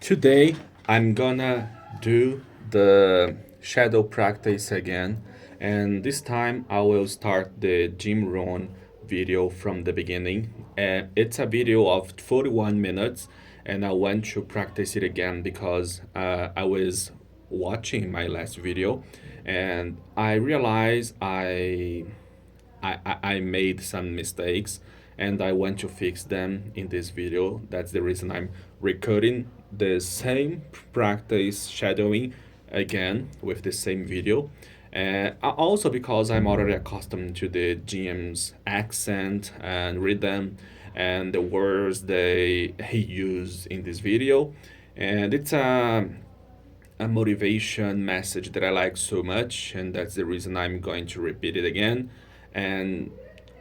Today, I'm gonna do the shadow practice again, and this time I will start the Jim Rohn video from the beginning. It's a video of 41 minutes, and I want to practice it again because I was watching my last video and I realized I made some mistakes and I want to fix them in this video. That's the reason I'm recording the same practice shadowing again with the same video. Also because I'm already accustomed to the GM's accent and rhythm and the words he used in this video. And it's a motivation message that I like so much, and that's the reason I'm going to repeat it again. And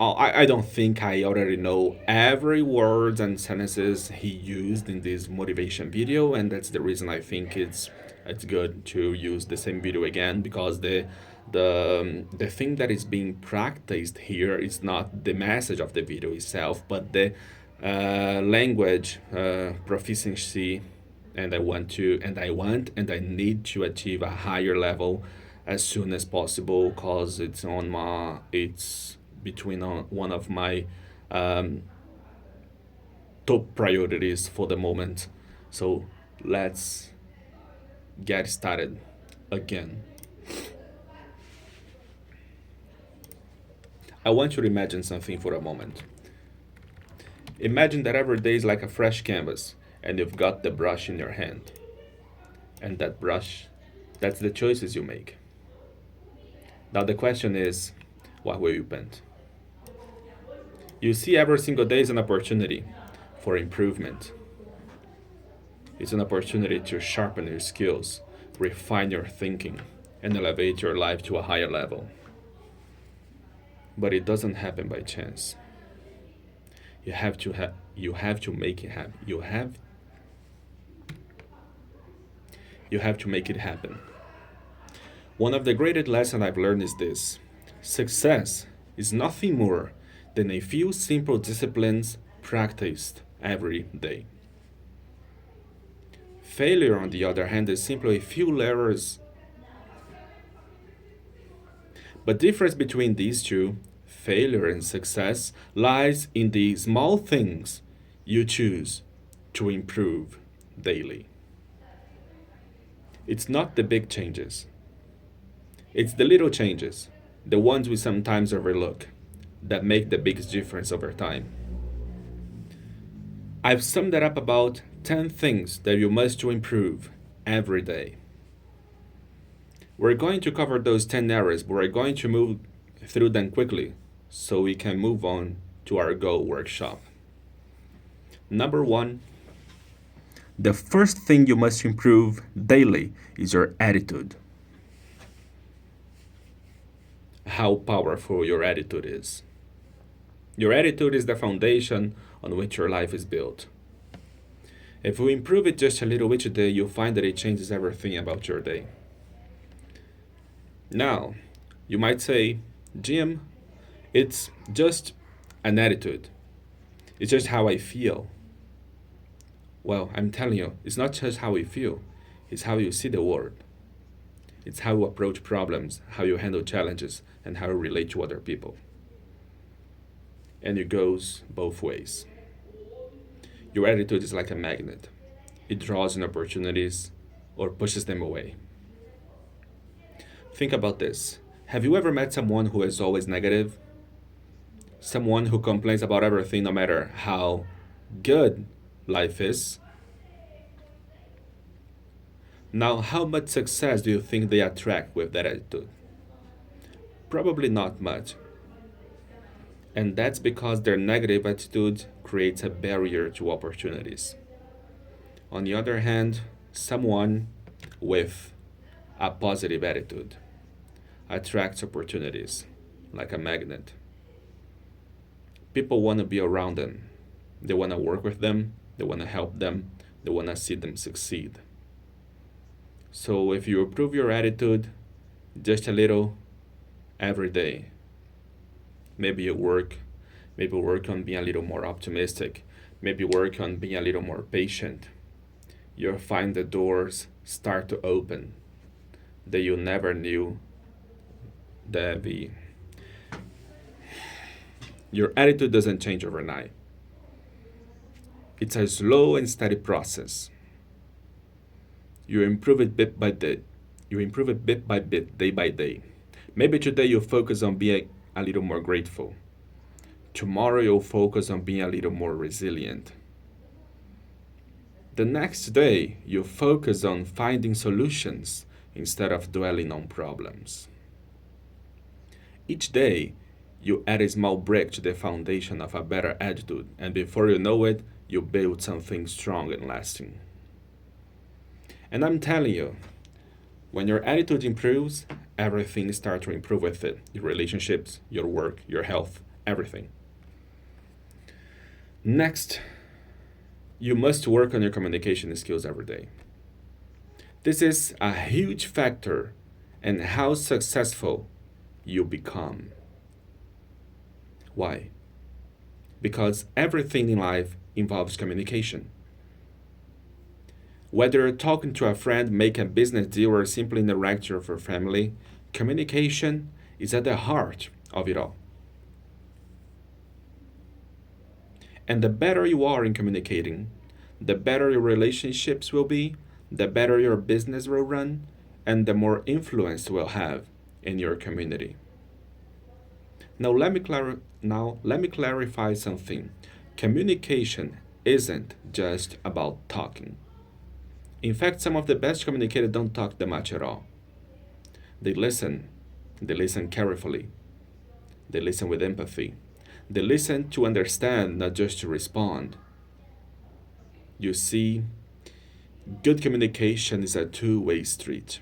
I don't think I already know every word and sentences he used in this motivation video, and that's the reason I think it's good to use the same video again because the thing that is being practiced here is not the message of the video itself, but the language proficiency, and I need to achieve a higher level as soon as possible because it's between one of my um, top priorities for the moment. So let's get started again. I want you to imagine something for a moment. Imagine that every day is like a fresh canvas and you've got the brush in your hand. And that brush, that's the choices you make. Now the question is, what will you paint? You see every single day is an opportunity for improvement. It's an opportunity to sharpen your skills, refine your thinking, and elevate your life to a higher level. But it doesn't happen by chance. You have to make it happen. You have to make it happen. One of the greatest lessons I've learned is this: success is nothing more than a few simple disciplines practiced every day. Failure, on the other hand, is simply a few errors. But the difference between these two, failure and success, lies in the small things you choose to improve daily. It's not the big changes. It's the little changes, the ones we sometimes overlook, that make the biggest difference over time. I've summed it up about 10 things that you must improve every day. We're going to cover those 10 areas, but we're going to move through them quickly so we can move on to our Go workshop. Number one, the first thing you must improve daily is your attitude. How powerful your attitude is. Your attitude is the foundation on which your life is built. If you improve it just a little each day, you'll find that it changes everything about your day. Now, you might say, Jim, it's just an attitude. It's just how I feel. Well, I'm telling you, it's not just how you feel, it's how you see the world. It's how you approach problems, how you handle challenges, and how you relate to other people. And it goes both ways. Your attitude is like a magnet. It draws in opportunities or pushes them away. Think about this. Have you ever met someone who is always negative? Someone who complains about everything no matter how good life is? Now, how much success do you think they attract with that attitude? Probably not much. And that's because their negative attitude creates a barrier to opportunities. On the other hand, someone with a positive attitude attracts opportunities like a magnet. People want to be around them. They want to work with them. They want to help them. They want to see them succeed. So if you improve your attitude just a little every day, maybe work on being a little more optimistic, maybe work on being a little more patient, you'll find the doors start to open that you never knew that the your attitude doesn't change overnight. It's a slow and steady process. You improve it bit by bit. You improve it bit by bit, day by day. Maybe today you focus on being a little more grateful. Tomorrow you'll focus on being a little more resilient. The next day you focus on finding solutions instead of dwelling on problems. Each day you add a small brick to the foundation of a better attitude, and before you know it, you build something strong and lasting. And I'm telling you, when your attitude improves, everything starts to improve with it. Your relationships, your work, your health, everything. Next, you must work on your communication skills every day. This is a huge factor in how successful you become. Why? Because everything in life involves communication. Whether you're talking to a friend, make a business deal, or simply interact with your family, communication is at the heart of it all. And the better you are in communicating, the better your relationships will be, the better your business will run, and the more influence you will have in your community. Now let me clarify something. Communication isn't just about talking. In fact, some of the best communicators don't talk that much at all. They listen carefully. They listen with empathy. They listen to understand, not just to respond. You see, good communication is a two-way street.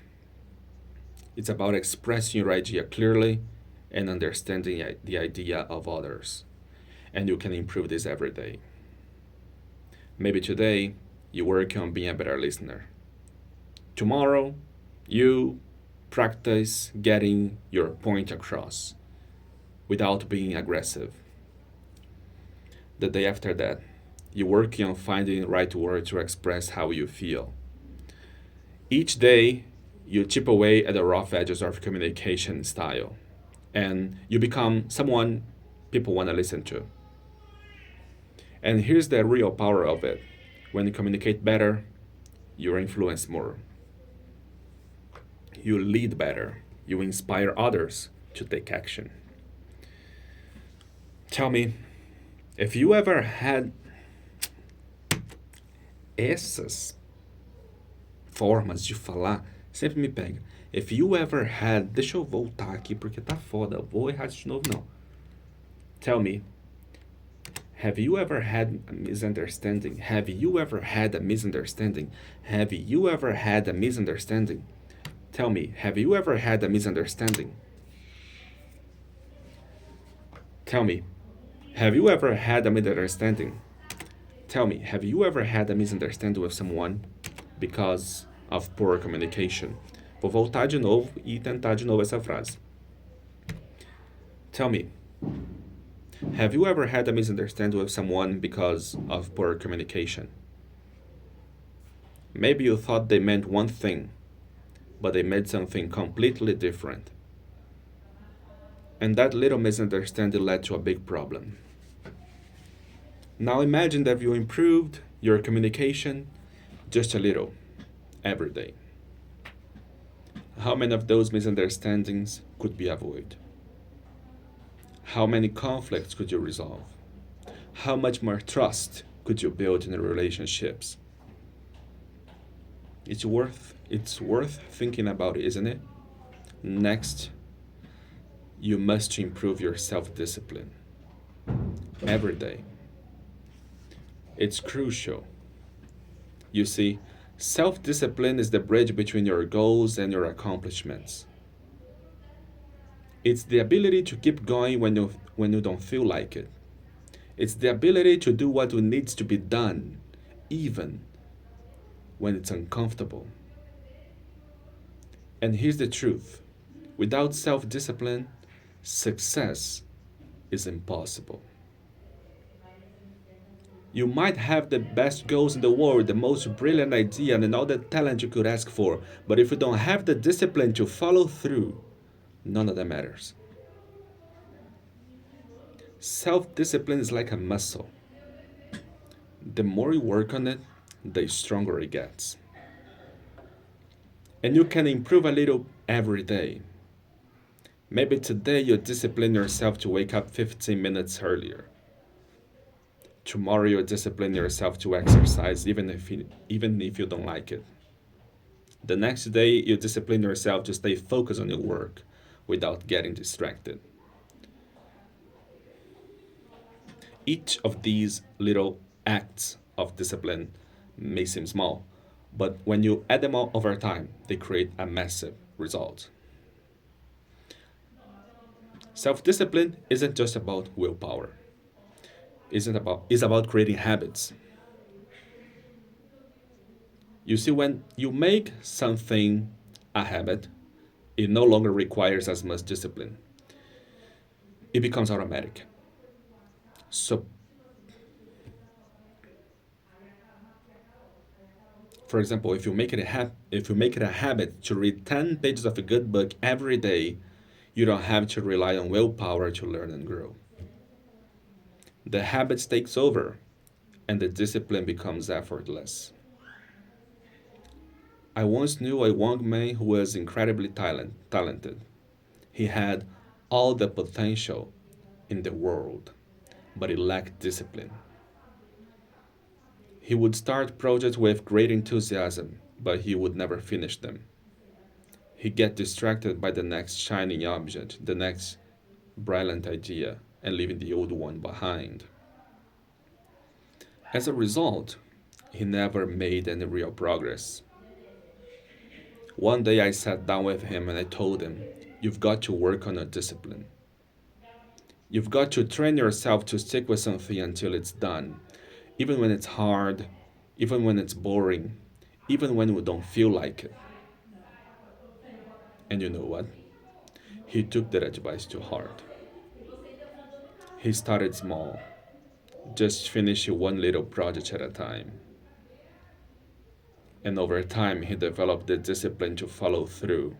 It's about expressing your idea clearly and understanding the idea of others. And you can improve this every day. Maybe today you work on being a better listener. Tomorrow you practice getting your point across without being aggressive. The day after that, you're working on finding the right words to express how you feel. Each day, you chip away at the rough edges of communication style, and you become someone people want to listen to. And here's the real power of it. When you communicate better, you influence more. You lead better. You inspire others to take action. Tell me, if you ever had essas formas de falar, sempre me pega. If you ever had. Deixa eu voltar aqui porque tá foda. Vou errar isso de novo, não. Tell me, have you ever had a misunderstanding? Have you ever had a misunderstanding? Have you ever had a misunderstanding? Tell me, have you ever had a misunderstanding? Tell me, have you ever had a misunderstanding? Tell me, have you ever had a misunderstanding with someone because of poor communication? Vou voltar de novo e tentar de novo essa frase. Tell me, have you ever had a misunderstanding with someone because of poor communication? Maybe you thought they meant one thing, but they meant something completely different. And that little misunderstanding led to a big problem. Now imagine that you improved your communication just a little every day. How many of those misunderstandings could be avoided? How many conflicts could you resolve? How much more trust could you build in the relationships? It's worth thinking about, isn't it? Next, you must improve your self-discipline every day. It's crucial. You see, self-discipline is the bridge between your goals and your accomplishments. It's the ability to keep going when you don't feel like it. It's the ability to do what needs to be done, even when it's uncomfortable. And here's the truth. Without self-discipline, success is impossible. You might have the best goals in the world, the most brilliant idea, and all the talent you could ask for, but if you don't have the discipline to follow through, none of that matters. Self discipline is like a muscle. The more you work on it, the stronger it gets. And you can improve a little every day. Maybe today you discipline yourself to wake up 15 minutes earlier. Tomorrow you discipline yourself to exercise even if you don't like it. The next day you discipline yourself to stay focused on your work without getting distracted. Each of these little acts of discipline may seem small, but when you add them all over time, they create a massive result. Self discipline isn't just about willpower, it's about creating habits. You see, when you make something a habit, it no longer requires as much discipline. It becomes automatic. So, for example, if you make it a habit to read 10 pages of a good book every day, you don't have to rely on willpower to learn and grow. The habit takes over, and the discipline becomes effortless. I once knew a young man who was incredibly talented. He had all the potential in the world, but he lacked discipline. He would start projects with great enthusiasm, but he would never finish them. He'd get distracted by the next shining object, the next brilliant idea, and leaving the old one behind. As a result, he never made any real progress. One day I sat down with him and I told him, "You've got to work on your discipline. You've got to train yourself to stick with something until it's done, even when it's hard, even when it's boring, even when you don't feel like it." And you know what? He took that advice to heart. He started small, just finishing one little project at a time. And over time, he developed the discipline to follow through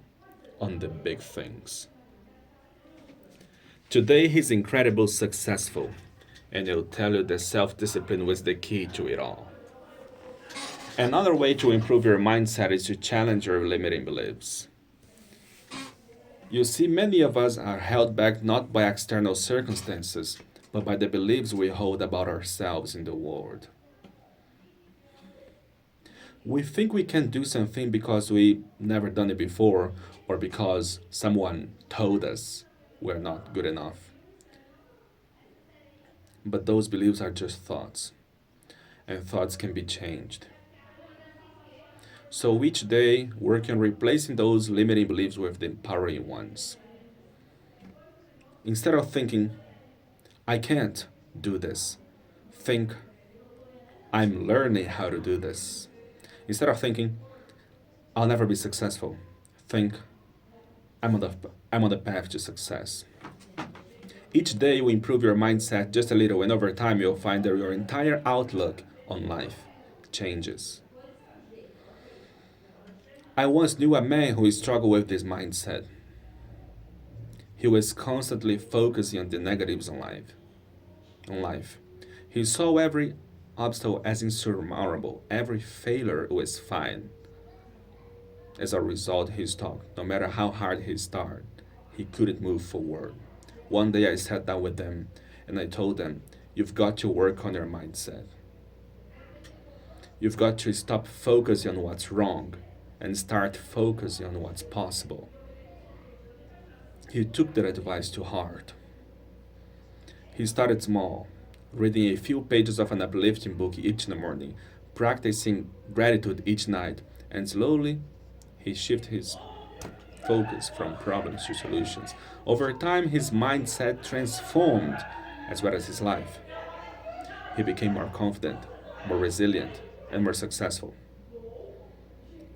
on the big things. Today, he's incredibly successful, and he'll tell you that self discipline was the key to it all. Another way to improve your mindset is to challenge your limiting beliefs. You see, many of us are held back not by external circumstances, but by the beliefs we hold about ourselves in the world. We think we can do something because we never done it before or because someone told us we're not good enough. But those beliefs are just thoughts, and thoughts can be changed. So each day, work on replacing those limiting beliefs with the empowering ones. Instead of thinking, "I can't do this," think, "I'm learning how to do this." Instead of thinking, "I'll never be successful," think, I'm on the path to success." Each day you improve your mindset just a little, and over time you'll find that your entire outlook on life changes. I once knew a man who struggled with this mindset. He was constantly focusing on the negatives on life. He saw every obstacle as insurmountable, every failure was fine. As a result, he stopped. No matter how hard he started, he couldn't move forward. One day I sat down with them and I told them, "You've got to work on your mindset. You've got to stop focusing on what's wrong and start focusing on what's possible." He took that advice to heart. He started small, reading a few pages of an uplifting book each morning, practicing gratitude each night, and slowly he shifted his focus from problems to solutions. Over time, his mindset transformed as well as his life. He became more confident, more resilient, and more successful.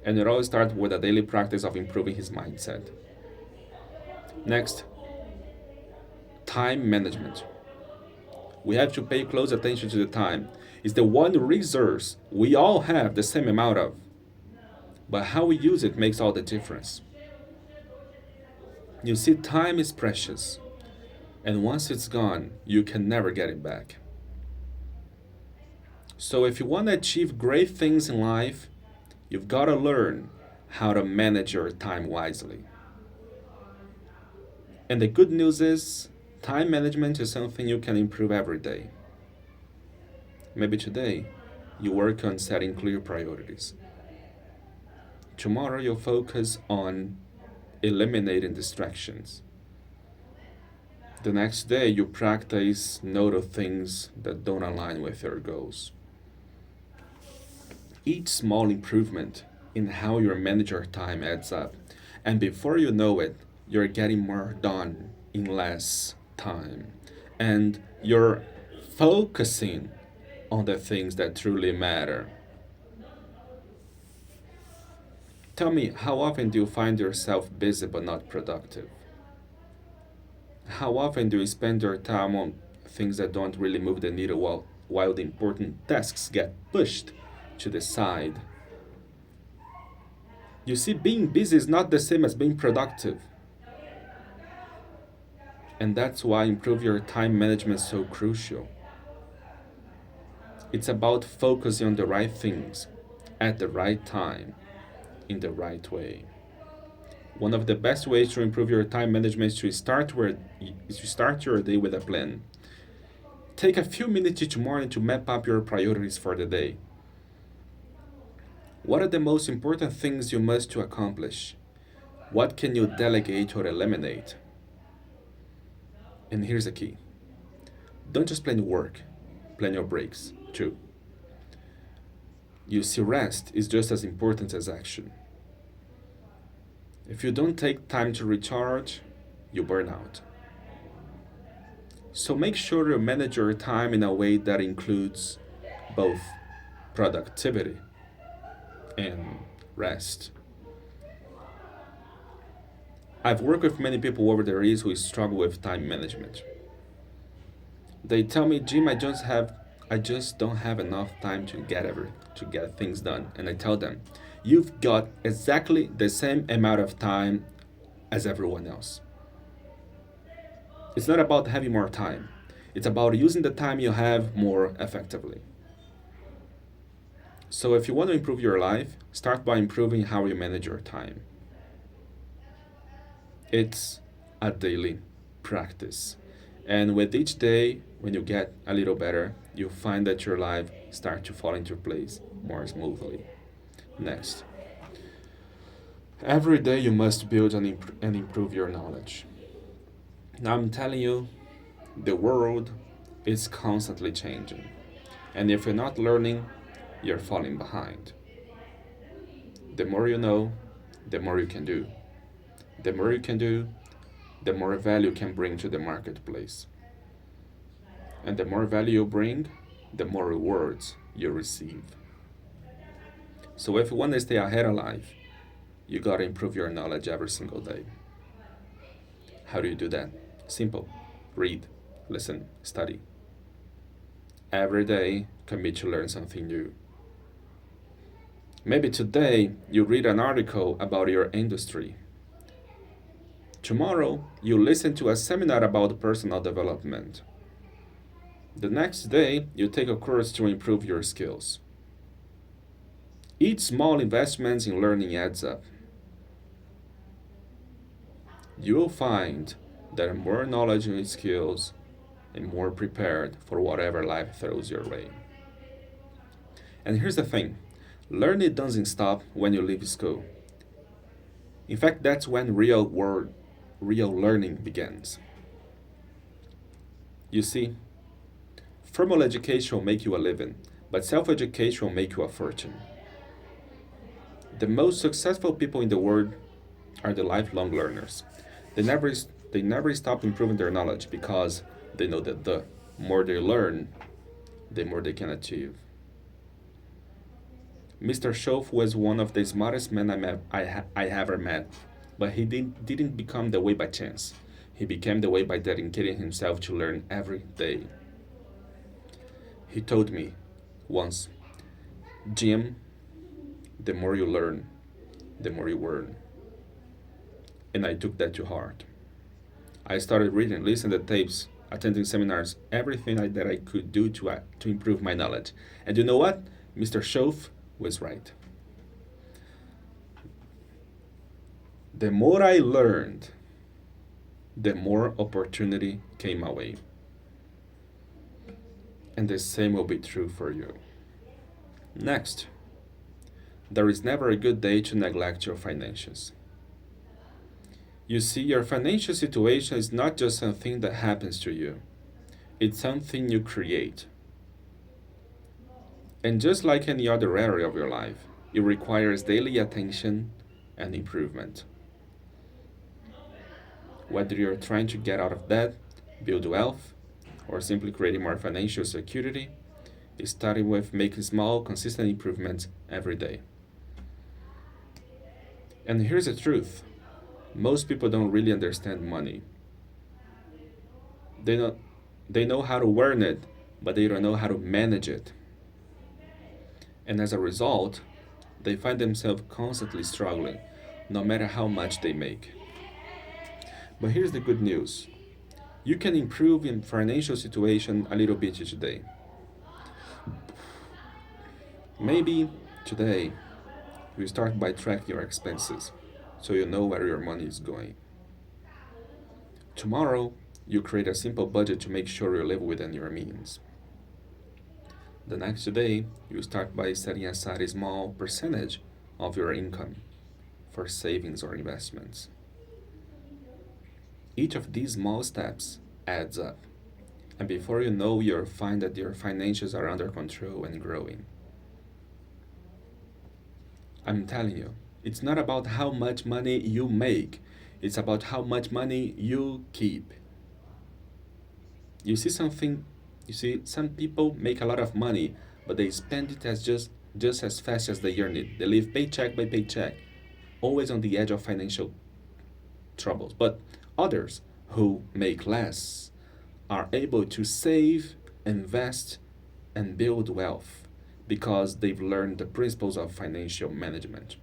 And it all started with a daily practice of improving his mindset. Next, time management. We have to pay close attention to the time. It's the one resource we all have the same amount of, but how we use it makes all the difference. You see, time is precious, and once it's gone, you can never get it back. So if you want to achieve great things in life, you've got to learn how to manage your time wisely. And the good news is, time management is something you can improve every day. Maybe today, you work on setting clear priorities. Tomorrow, you'll focus on eliminating distractions. The next day, you practice no to things that don't align with your goals. Each small improvement in how you manage your time adds up, and before you know it, you're getting more done in less time, and you're focusing on the things that truly matter. Tell me, how often do you find yourself busy but not productive? How often do you spend your time on things that don't really move the needle while the important tasks get pushed to the side? You see, being busy is not the same as being productive. And that's why improve your time management is so crucial. It's about focusing on the right things at the right time in the right way. One of the best ways to improve your time management is to start your day with a plan. Take a few minutes each morning to map up your priorities for the day. What are the most important things you must to accomplish? What can you delegate or eliminate? And here's the key. Don't just plan your work, plan your breaks too. You see, rest is just as important as action. If you don't take time to recharge, you burn out. So make sure you manage your time in a way that includes both productivity and rest. I've worked with many people over the years who struggle with time management. They tell me, Jim, I just don't have enough time to get things done. And I tell them, you've got exactly the same amount of time as everyone else. It's not about having more time. It's about using the time you have more effectively. So if you want to improve your life, start by improving how you manage your time. It's a daily practice. And with each day, when you get a little better, you find that your life starts to fall into place more smoothly. Next, every day you must build and improve your knowledge. Now I'm telling you, the world is constantly changing. And if you're not learning, you're falling behind. The more you know, the more you can do. The more you can do, the more value you can bring to the marketplace. And the more value you bring, the more rewards you receive. So if you want to stay ahead of life, you gotta improve your knowledge every single day. How do you do that? Simple. Read, listen, study. Every day, commit to learn something new. Maybe today you read an article about your industry. Tomorrow, you listen to a seminar about personal development. The next day, you take a course to improve your skills. Each small investment in learning adds up. You will find that more knowledge and skills and more prepared for whatever life throws your way. And here's the thing, learning doesn't stop when you leave school. In fact, that's when real learning begins. You see, formal education will make you a living, but self-education will make you a fortune. The most successful people in the world are the lifelong learners. They never, they never stop improving their knowledge because they know that the more they learn, the more they can achieve. Mr. Schoaf was one of the smartest men I ever met, but he didn't become the way by chance. He became the way by dedicating himself to learn every day. He told me once, Jim, the more you learn, the more you earn. And I took that to heart. I started reading, listening to tapes, attending seminars, that I could do to improve my knowledge. And you know what? Mr. Schoaf was right. The more I learned, the more opportunity came my way. And the same will be true for you. Next, there is never a good day to neglect your finances. You see, your financial situation is not just something that happens to you, it's something you create. And just like any other area of your life, it requires daily attention and improvement. Whether you're trying to get out of debt, build wealth, or simply creating more financial security, it's starting with making small, consistent improvements every day. And here's the truth, most people don't really understand money. They know, they know how to earn it, but they don't know how to manage it. And as a result, they find themselves constantly struggling, no matter how much they make. But here's the good news, you can improve your financial situation a little bit each day. Maybe today you start by tracking your expenses so you know where your money is going. Tomorrow, you create a simple budget to make sure you live within your means. The next day, you start by setting aside a small percentage of your income for savings or investments. Each of these small steps adds up, and before you know, you'll find that your finances are under control and growing. I'm telling you, it's not about how much money you make, it's about how much money you keep. You see something, you see, some people make a lot of money, but they spend it just as fast as they earn it. They live paycheck by paycheck, always on the edge of financial troubles. But others who make less are able to save, invest, and build wealth because they've learned the principles of financial management.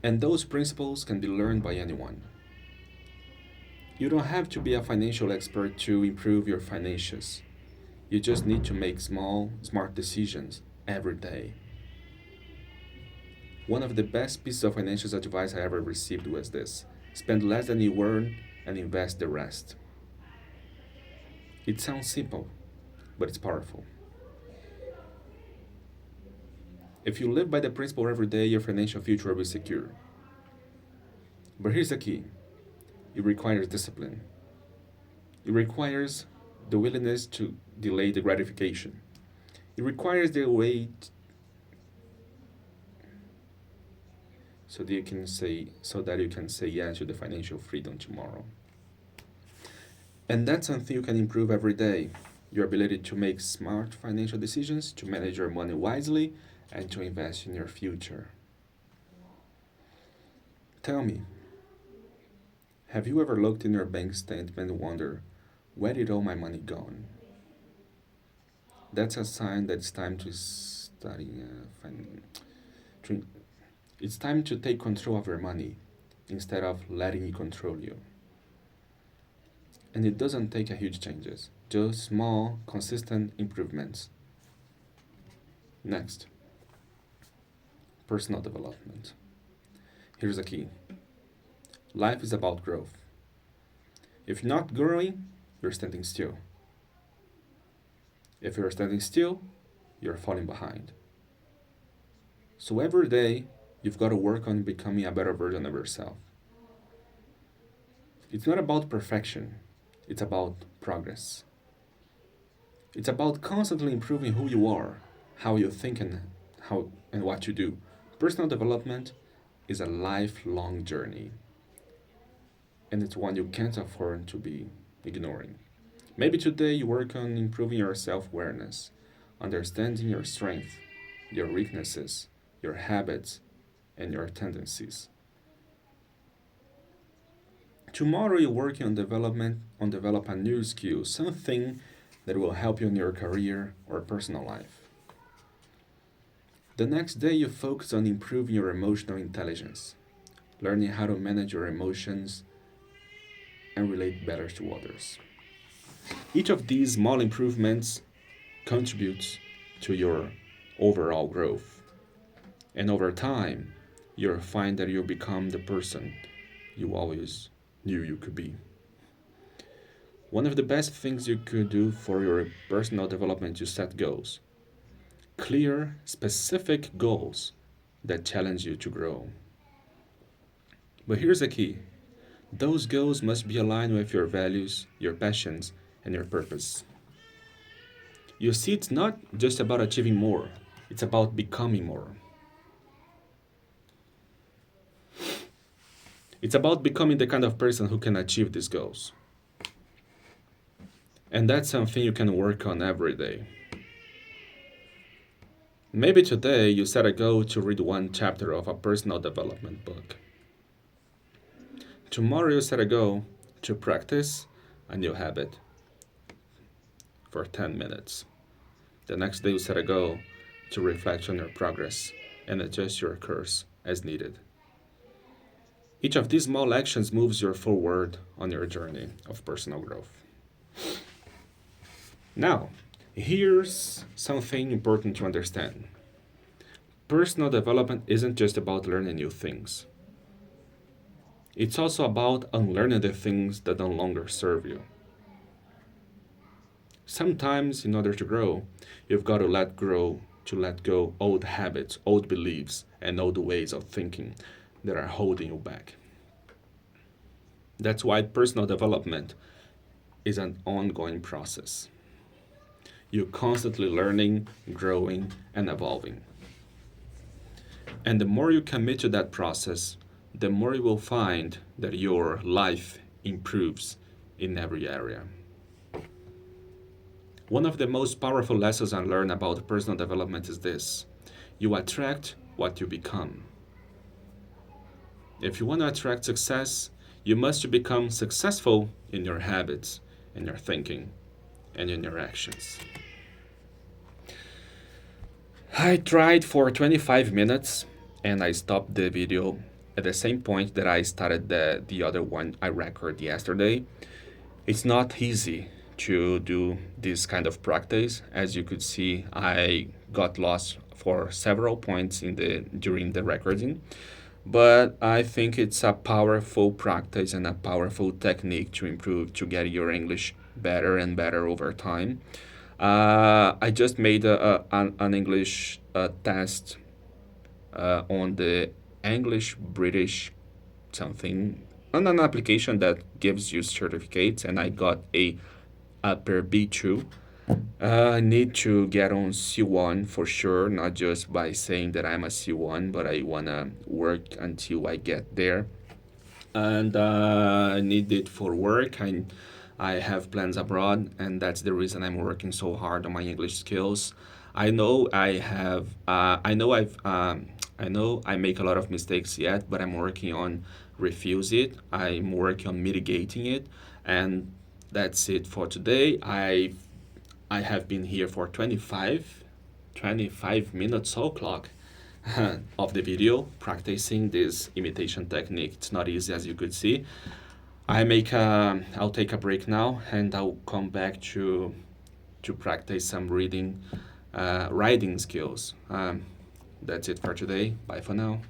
And those principles can be learned by anyone. You don't have to be a financial expert to improve your finances. You just need to make small, smart decisions every day. One of the best pieces of financial advice I ever received was this: spend less than you earn and invest the rest. It sounds simple, but it's powerful. If you live by the principle every day, your financial future will be secure. But here's the key, it requires discipline. It requires the willingness to delay the gratification. It requires the wait so that you can say yes to the financial freedom tomorrow. And that's something you can improve every day. Your ability to make smart financial decisions, to manage your money wisely, and to invest in your future. Tell me, have you ever looked in your bank statement and wondered, where did all my money gone? That's a sign that it's time to study. To, it's time to take control of your money instead of letting it control you. And it doesn't take a huge changes, just small, consistent improvements. Next, personal development. Here's the key. Life is about growth. If you're not growing, you're standing still. If you're standing still, you're falling behind. So every day, you've got to work on becoming a better version of yourself. It's not about perfection, it's about progress. It's about constantly improving who you are, how you think, and what you do. Personal development is a lifelong journey, and it's one you can't afford to be ignoring. Maybe today you work on improving your self awareness, understanding your strengths, your weaknesses, your habits, and your tendencies. Tomorrow you're working on develop a new skill, something that will help you in your career or personal life. The next day, you focus on improving your emotional intelligence, learning how to manage your emotions and relate better to others. Each of these small improvements contributes to your overall growth. And over time, you'll find that you'll become the person you always knew you could be. One of the best things you could do for your personal development is set goals. Clear, specific goals that challenge you to grow. But here's the key: those goals must be aligned with your values, your passions, and your purpose. You see, it's not just about achieving more, it's about becoming more. It's about becoming the kind of person who can achieve these goals. And that's something you can work on every day. Maybe today you set a goal to read one chapter of a personal development book. Tomorrow you set a goal to practice a new habit for 10 minutes. The next day you set a goal to reflect on your progress and adjust your course as needed. Each of these small actions moves you forward on your journey of personal growth. Now, here's something important to understand. Personal development isn't just about learning new things. It's also about unlearning the things that no longer serve you. Sometimes, in order to grow, you've got to let go old habits, old beliefs, and old ways of thinking that are holding you back. That's why personal development is an ongoing process. You're constantly learning, growing, and evolving. And the more you commit to that process, the more you will find that your life improves in every area. One of the most powerful lessons I learned about personal development is this: you attract what you become. If you want to attract success, you must become successful in your habits, in your thinking, and in your actions. I tried for 25 minutes and I stopped the video at the same point that I started the other one I recorded yesterday. It's not easy to do this kind of practice. As you could see, I got lost for several points during the recording, but I think it's a powerful practice and a powerful technique to improve, to get your English better and better over time. I just made an English test on the English British something, on an application that gives you certificates, and I got a upper B2. I need to get on C1 for sure, not just by saying that I'm a C1, but I wanna work until I get there. And I need it for work. I have plans abroad, and that's the reason I'm working so hard on my English skills. I know I have, I know I make a lot of mistakes yet, but I'm working on refuse it. I'm working on mitigating it, and that's it for today. I have been here for 25 minutes o'clock of the video practicing this imitation technique. It's not easy, as you could see. I'll take a break now, and I'll come back to practice some writing skills. That's it for today. Bye for now.